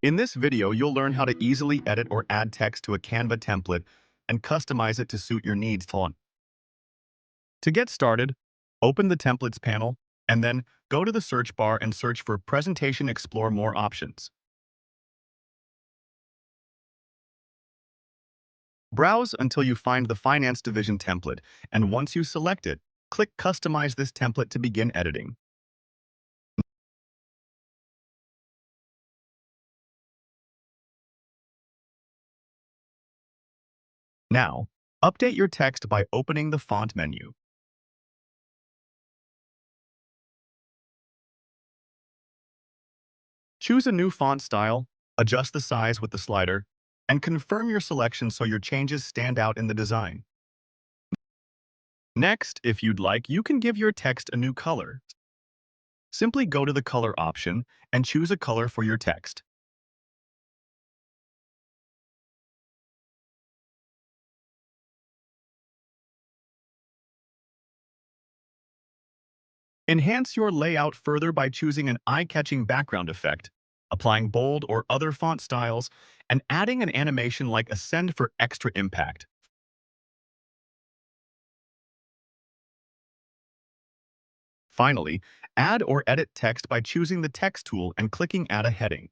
In this video, you'll learn how to easily edit or add text to a Canva template and customize it to suit your needs. To get started, open the Templates panel and then go to the search bar and search for Presentation. Explore more options. Browse until you find the Finance Division template, and once you select it, click Customize this template to begin editing. Now, update your text by opening the Font menu. Choose a new font style, adjust the size with the slider, and confirm your selection so your changes stand out in the design. Next, if you'd like, you can give your text a new color. Simply go to the color option and choose a color for your text. Enhance your layout further by choosing an eye-catching background effect, applying bold or other font styles, and adding an animation like Ascend for extra impact. Finally, add or edit text by choosing the Text tool and clicking Add a heading.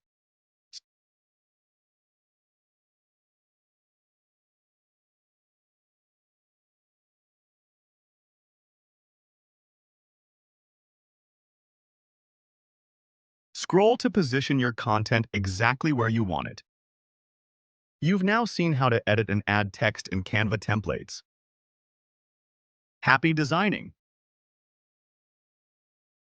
Scroll to position your content exactly where you want it. You've now seen how to edit and add text in Canva templates. Happy designing!